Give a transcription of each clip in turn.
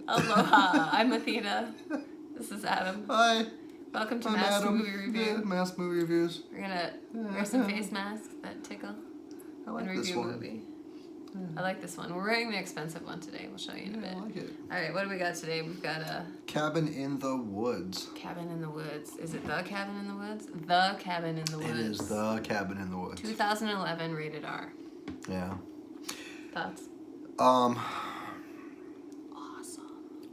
Aloha, I'm Athena. This is Adam. Hi. Welcome to I'm Mask Adam. Movie Review. Yeah, Mask Movie Reviews. We're gonna wear some face masks that tickle I like and this review a one. movie. I like this one. We're wearing the expensive one today. We'll show you in a bit. I like it. All right, what do we got today? We've got a Cabin in the Woods. Cabin in the Woods. Is it The Cabin in the Woods? The Cabin in the Woods. It is The Cabin in the Woods. 2011, rated R. Yeah. Thoughts? Awesome.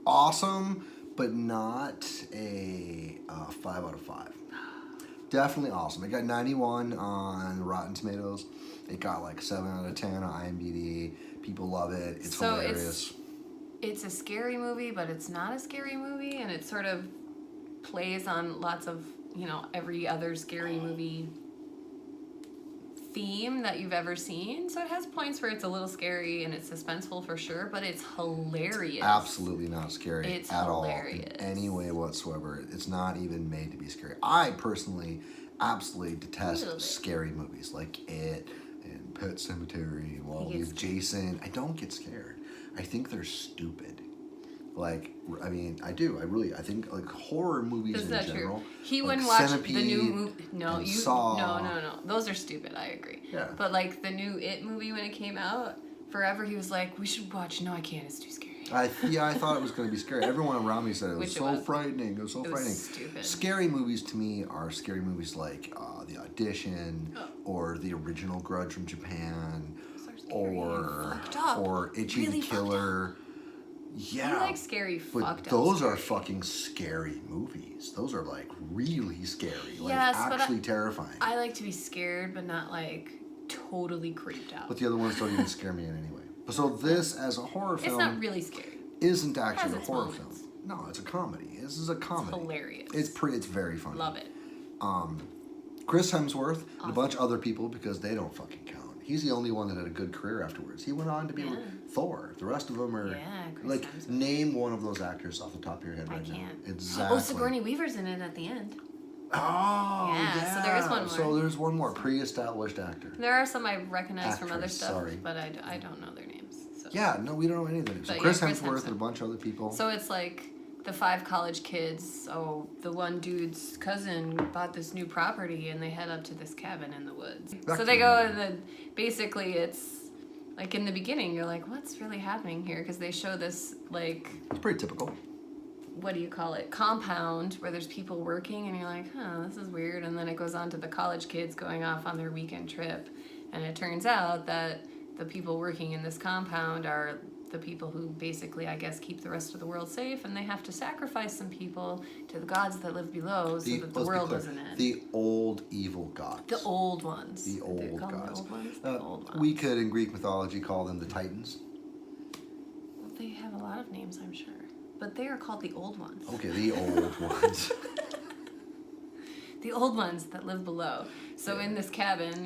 Awesome, but not a 5 out of 5. Definitely awesome. It got 91 on Rotten Tomatoes. It got like 7 out of 10 on IMDb. People love it. It's So hilarious. It's a scary movie, but it's not a scary movie, and it sort of plays on lots of, every other scary movie theme that you've ever seen. So it has points where it's a little scary and it's suspenseful for sure, but it's hilarious. Absolutely not scary It's at hilarious. all in any way whatsoever. It's not even made to be scary. I personally absolutely detest scary movies like It and Pet Sematary and Wall with Jason. I don't get scared. I think they're stupid. Like, I mean, I do. I think like horror movies in general. True. He like wouldn't watch Centipede the new movie. No, Saw. No. Those are stupid. I agree. Yeah. But like the new It movie when it came out, forever he was like, "We should watch." No, I can't. It's too scary. I thought it was going to be scary. Everyone around me said it was frightening. It was so frightening. Stupid. Scary movies to me are scary movies like The Audition or the original Grudge from Japan or Itchy really the Killer. Yeah. You like scary but those are fucking scary movies. Those are like really scary. Like actually terrifying. I like to be scared, but not like totally creeped out. But the other ones don't even scare me in any way. So this, as a horror film, it's not really scary. Isn't actually a horror film. No, it's a comedy. This is a comedy. It's hilarious. It's very funny. Love it. Chris Hemsworth and a bunch of other people, because they don't fucking count. He's the only one that had a good career afterwards. He went on to be Thor. The rest of them are Chris Hemsworth. Name one of those actors off the top of your head right now. Exactly. Oh, Sigourney Weaver's in it at the end. Oh, yeah. So there is one more. So there's one more pre-established actor. There are some I recognize from other stuff, but I don't know their names. So. Yeah, no, we don't know any of their names. So Chris Hemsworth and a bunch of other people. So it's like the 5 college kids. Oh, the one dude's cousin bought this new property, and they head up to this cabin in the woods. So they go, and then basically it's like in the beginning, you're like, what's really happening here? Because they show this like. It's pretty typical. What do you call it? Compound where there's people working, and you're like, this is weird. And then it goes on to the college kids going off on their weekend trip, and it turns out that the people working in this compound are the people who basically, I guess, keep the rest of the world safe, and they have to sacrifice some people to the gods that live below so that the world doesn't end. The old evil gods. The old ones. The old gods. The old ones. We could, in Greek mythology, call them the Titans. Well, they have a lot of names, I'm sure. But they are called the old ones. Okay, the old ones. The old ones that live below. So in this cabin,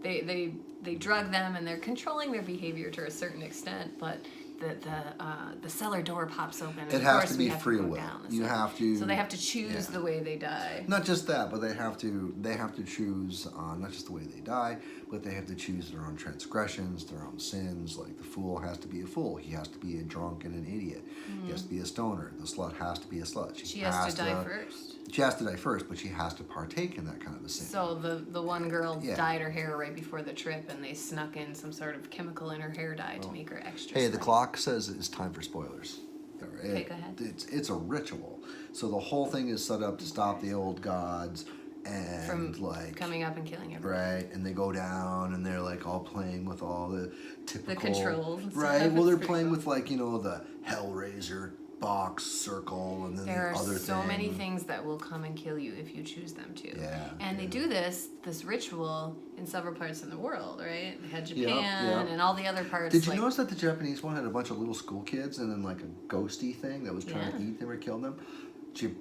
they drug them, and they're controlling their behavior to a certain extent, but the cellar door pops open, and it has to be free will. You have to. So they have to choose the way they die. Not just that, but they have to choose not just the way they die, but they have to choose their own transgressions, their own sins. Like the fool has to be a fool. He has to be a drunk and an idiot. He has to be a stoner. The slut has to be a slut. She has to die first. She has to die first, but she has to partake in that kind of a sin. So the one girl dyed her hair right before the trip, and they snuck in some sort of chemical in her hair dye to make her extra. Hey, the clock says it's time for spoilers. Okay, go ahead. It's a ritual. So the whole thing is set up to stop the old gods and from coming up and killing everyone. Right, and they go down and they're like all playing with all the typical controls. Right. Well, they're playing with the Hellraiser box circle, and then there are other so many things that will come and kill you if you choose them to. Yeah. And they do this ritual in several parts in the world, right? They had Japan and all the other parts. Did you notice that the Japanese one had a bunch of little school kids and then like a ghosty thing that was trying to eat them or kill them?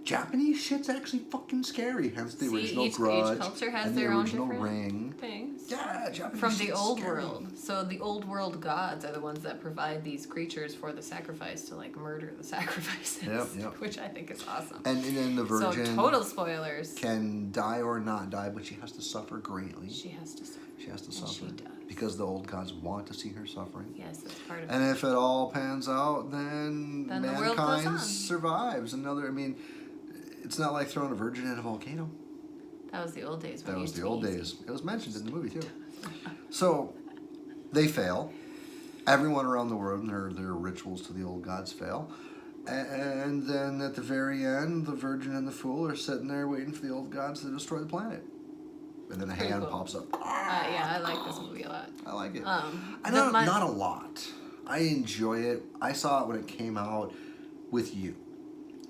Japanese shit's actually fucking scary. Hence the original Grudge. Each culture has and their the own original different Ring. things. Yeah, Japanese from the old scary. world. So the old world gods are the ones that provide these creatures for the sacrifice to murder the sacrifices. Yep. Which I think is awesome. And then the virgin so total spoilers. can die or not die, but she has to suffer greatly. She has to suffer. She has to And suffer. she does. Because the old gods want to see her suffering. Yes, that's part of it. And if it all pans out, then the world goes on. mankind survives. It's not like throwing a virgin in a volcano. That was the old days. That was the old days. It was mentioned in the movie, too. So, they fail. Everyone around the world and their rituals to the old gods fail. And then at the very end, the virgin and the fool are sitting there waiting for the old gods to destroy the planet. And then a hand pops up. Yeah, I like this movie a lot. I like it. Not a lot. I enjoy it. I saw it when it came out with you.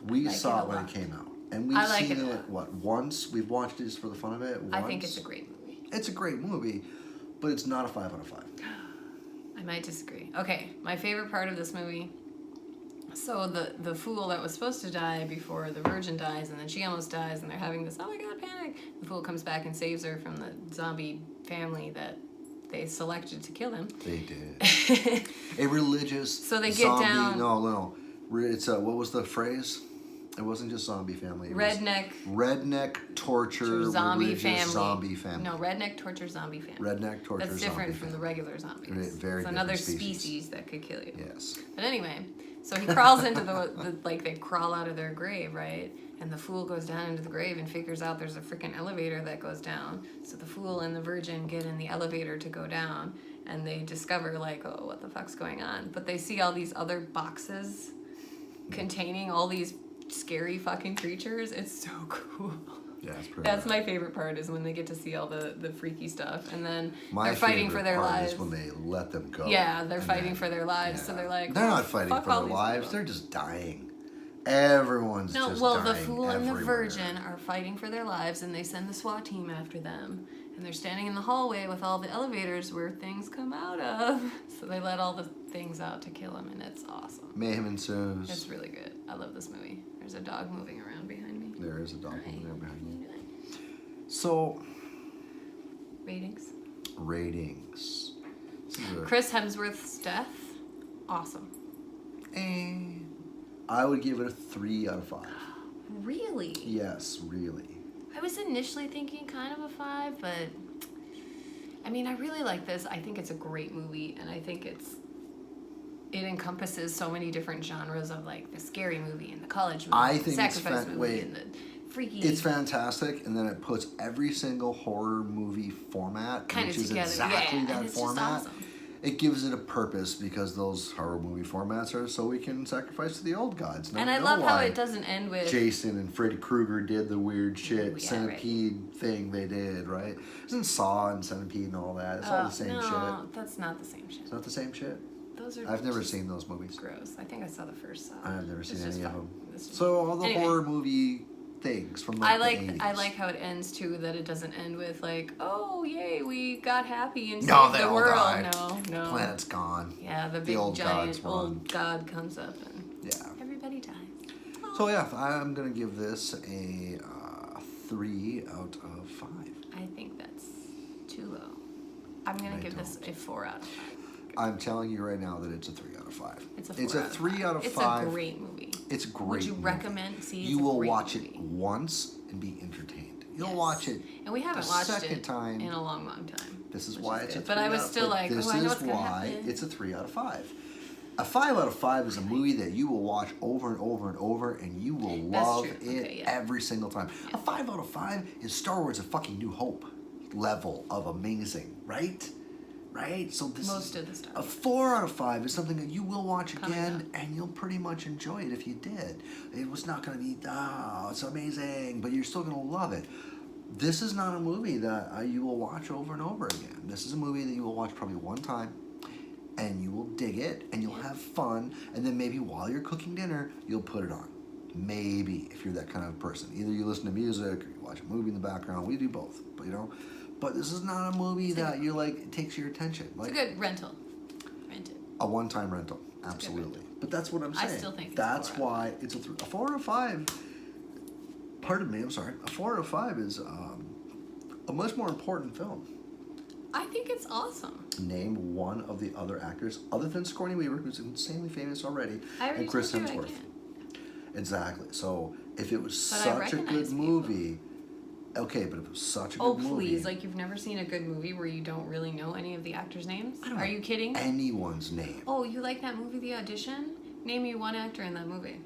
We saw it when it came out. And we've seen it, once? We've watched it just for the fun of it once. I think it's a great movie. It's a great movie, but it's not a 5 out of 5. I might disagree. Okay, my favorite part of this movie. So the fool that was supposed to die before the virgin dies, and then she almost dies, and they're having this, oh my god, panic. The fool comes back and saves her from the zombie family that they selected to kill him. They did. A religious so they zombie, get down. No. It's what was the phrase? It wasn't just zombie family. It redneck torture zombie family. Zombie family. No, redneck torture zombie family. Redneck torture. That's different from the regular zombies. Very it's another species that could kill you. Yes. But anyway, so he crawls into the like they crawl out of their grave, right? And the fool goes down into the grave and figures out there's a freaking elevator that goes down. So the fool and the virgin get in the elevator to go down, and they discover like, oh, what the fuck's going on? But they see all these other boxes containing all these scary fucking creatures. It's so cool. Yeah, it's pretty. That's my favorite part, is when they get to see all the freaky stuff, and then they're fighting for their lives. Is when they let them go. Yeah, they're fighting for their lives. Yeah. So they're like, they're not fighting for their lives. People. They're just dying. Everyone's just dying. The fool and the virgin are fighting for their lives, and they send the SWAT team after them. And they're standing in the hallway with all the elevators where things come out of. So they let all the things out to kill them, and it's awesome. Mayhem ensues. It's really good. I love this movie. There's a dog moving around behind me. There is a dog moving around behind me. So, ratings. Chris Hemsworth's death, awesome. I would give it a 3 out of 5. Really? Yes, really. I was initially thinking kind of a 5, but I mean, I really like this. I think it's a great movie, and I think it encompasses so many different genres of like the scary movie and the college movie, the sacrifice movie, and the freaky. It's fantastic, and then it puts every single horror movie format, kind which of is together. exactly that it's format. Just awesome. It gives it a purpose, because those horror movie formats are so we can sacrifice to the old gods. And I love how it doesn't end with Jason and Freddy Krueger did the weird shit centipede thing they did, right? Isn't Saw and Centipede and all that? It's all the same shit. No, that's not the same shit. It's not the same shit? Those are. I've never seen those movies. Gross. I think I saw the first Saw. I've never seen any of them. So all the horror movie things from like the 80s. I like how it ends too, that it doesn't end with like, oh yay, we got happy and saved the world. Died. No. Planet's gone. Yeah, the big giant old god comes up and everybody dies. Oh. So yeah, I'm gonna give this a 3 out of 5. I think that's too low. I'm gonna give this a 4 out of 5. I'm telling you right now that it's a 3 out of 5. It's a 3 out of 5. It's a great movie. It's a great. Would you recommend seeing? You will watch it once and be entertained. You'll watch it. And we haven't watched it in a long time. This is why it's a 3 But I was still like, this I know is why it's a 3 out of 5. A 5 out of 5 is a movie that you will watch over and over and over, and you will love it every single time. Yeah. A 5 out of 5 is Star Wars: A Fucking New Hope level of amazing, right? Right? So this most of the Star Wars. A 4 out of 5 is something that you will watch again, and you'll pretty much enjoy it if you did. It was not going to be, it's amazing, but you're still going to love it. This is not a movie that you will watch over and over again. This is a movie that you will watch probably one time, and you will dig it, and you'll have fun, and then maybe while you're cooking dinner, you'll put it on. Maybe, if you're that kind of person. Either you listen to music, or you watch a movie in the background. We do both, but But this is not a movie that you like. It takes your attention. Like, it's a good rental. Rent it. A one-time rental, absolutely. But that's what I'm saying. I still think that's why it's a 4 out of 5. Pardon me, I'm sorry. A 4 out of 5 is a much more important film. I think it's awesome. Name one of the other actors other than Sigourney Weaver, who's insanely famous already, and Chris Hemsworth. Exactly. So if it was such a good movie. Okay, but if it was such a Oh, good movie... please. Like, you've never seen a good movie where you don't really know any of the actors' names? I don't Are know you kidding? anyone's name. Oh, you like that movie, The Audition? Name me one actor in that movie.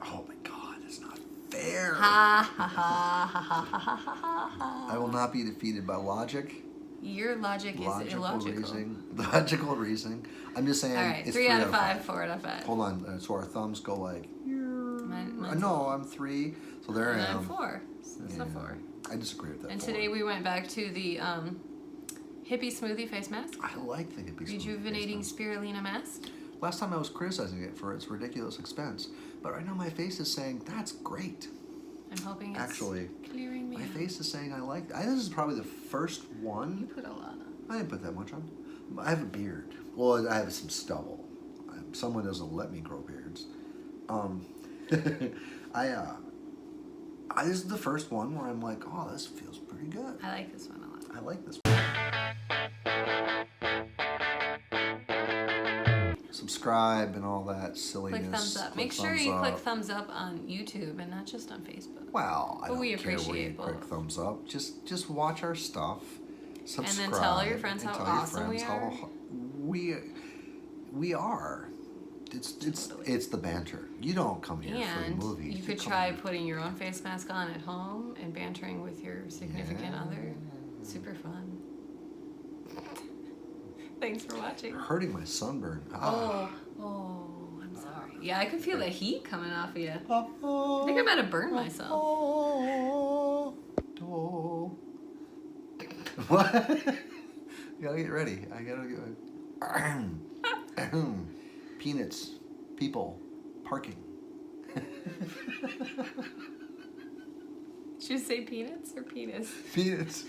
Oh my god, that's not fair. Ha ha ha ha ha ha ha ha ha. I will not be defeated by logic. Your logic is illogical. Logical reasoning. I'm just saying. All right, it's 3 out of 5, 4 out of 5. Hold on, so our thumbs go like. Mine's No, I'm 3. So there I am. I'm 4. So it's a 4. I disagree with that. And 4. today we went back to the hippie smoothie face mask. I like the hippie smoothie Rejuvenating face mask. spirulina mask. Last time I was criticizing it for its ridiculous expense, but right now my face is saying that's great. I'm hoping it's actually clearing me my out. face is saying I like. This is probably the first one. You put a lot on. I didn't put that much on. I have a beard. Well, I have some stubble. Someone doesn't let me grow beards. This is the first one where I'm like, oh, this feels pretty good. I like this one a lot. I like this one. Subscribe and all that silliness. Click thumbs up. Make sure you click thumbs up on YouTube and not just on Facebook. Well, I don't we care where you appreciate click both. thumbs up. Just watch our stuff. Subscribe. And then tell all your friends how awesome we are. We are. It's the banter. You don't come here for the movies. You could try putting your own face mask on at home and bantering with your significant other. Super fun. Thanks for watching. You're hurting my sunburn. Oh, I'm sorry. Yeah, I can feel the heat coming off of you. I think I might have burned myself. What? You gotta get ready. I gotta get. Peanuts, people, parking. Did you say peanuts or penis? Peanuts.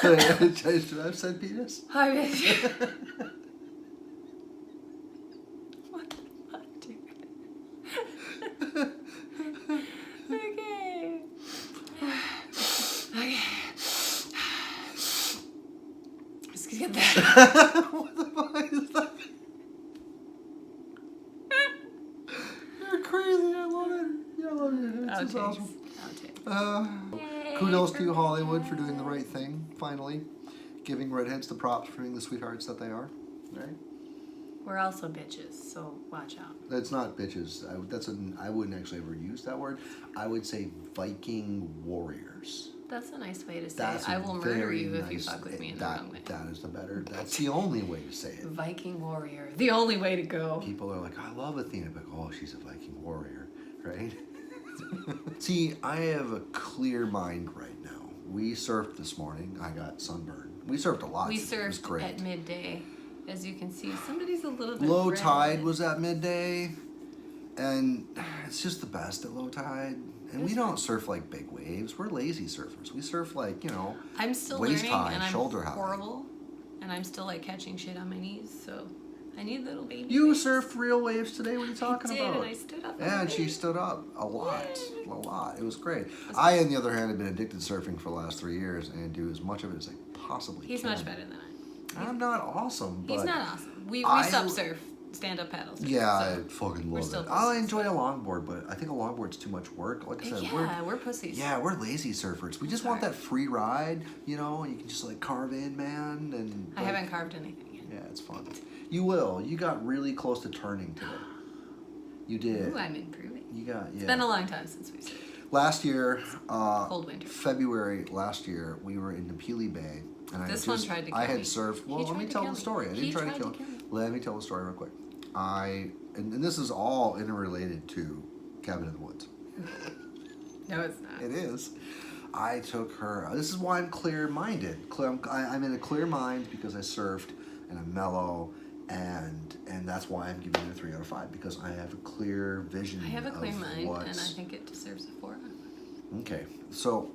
Should I have said penis? I wish. What the fuck, dude? Okay. Let's get that. What the fuck is that? You're crazy. I love it. Yeah, I love it. It's just awesome. Kudos to Hollywood for doing the right thing, finally. Giving redheads the props for being the sweethearts that they are. Right? We're also bitches, so watch out. That's not bitches. I wouldn't actually ever use that word. I would say Viking warriors. That's a nice way to say it. I will murder you if you fuck with me in the wrong way. That is the better. That's the only way to say it. Viking warrior. The only way to go. People are like, I love Athena, but oh, she's a Viking warrior, right? See, I have a clear mind right now. We surfed this morning. I got sunburned. We surfed a lot. We today. It was surfed great. at midday. As you can see, somebody's a little bit Low red. tide was at midday, and it's just the best at low tide. And we don't surf like big waves. We're lazy surfers. We surf like, I'm still waist learning, high, and I'm shoulder high. horrible, and I'm still like catching shit on my knees. So I need little baby. You waves. surfed real waves today? What are you talking about? And I stood up. Yeah, and she stood up a lot. A lot. It was great. I, on the other hand, have been addicted to surfing for the last 3 years and do as much of it as I possibly can. He's much better than I. I'm not awesome, but... He's not awesome. We sub-surf, stand-up paddles. Yeah, so I fucking love it. I enjoy a longboard, but I think a longboard's too much work. Like I said, we're pussies. Yeah, we're lazy surfers. We just want that free ride, you can just like carve in, man. And I haven't carved anything yet. Yeah, it's fun. You will. You got really close to turning today. You did. Ooh, I'm improving. You got, yeah. It's been a long time since we surfed. Last year, cold winter. February last year, we were in Napili Bay. And one tried to kill me. I had surfed. Well, let me tell the story. I didn't try to kill him. Let me tell the story real quick. And this is all interrelated to Cabin in the Woods. No, it's not. It is. I took her. This is why I'm clear-minded. I'm in a clear mind because I surfed and I'm mellow, and that's why I'm giving it a 3 out of 5 because I have a clear vision. I have a clear mind, and I think it deserves a 4 out of 5. Okay, so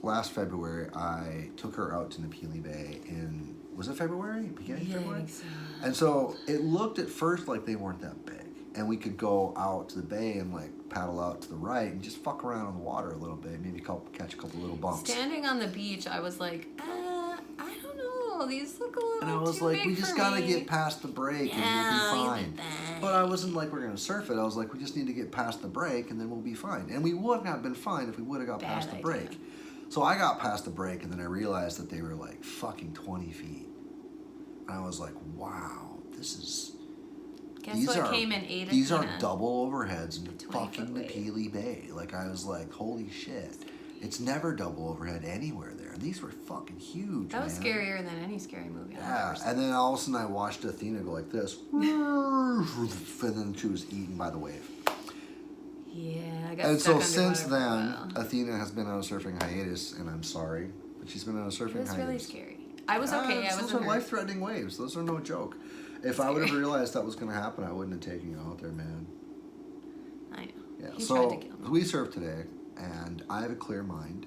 last February I took her out to Napili Bay in, was it February? Beginning of February? So. And so it looked at first like they weren't that big. And we could go out to the bay and like paddle out to the right and just fuck around on the water a little bit, maybe catch a couple little bumps. Standing on the beach, I was like, I don't know oh, these look a little And I was too like, big we just for gotta me. get past the break and we'll be fine. But I wasn't like, we're gonna surf it. I was like, we just need to get past the break and then we'll be fine. And we would have been fine if we would have got past the break. So I got past the break and then I realized that they were like fucking 20 feet. And I was like, wow, this is... Guess what came in 8 These Athena? are double overheads in 20 fucking foot wave. Nikili Bay. Like, I was like, holy shit. It's never double overhead anywhere there. And these were fucking huge, That was man. scarier than any scary movie I've Yeah, ever seen. and then all of a sudden I watched Athena go like this. And then she was eaten by the wave. Yeah, I got And stuck so since underwater for a then, while. Athena has been on a surfing hiatus, and I'm sorry, but she's been on a surfing It was hiatus. really scary. I was okay. I Those wasn't are hurt. life-threatening waves. Those are no joke. If I would have realized that was going to happen, I wouldn't have taken you out there, man. I know. Yeah. He So tried to kill me. we surfed today, and I have a clear mind.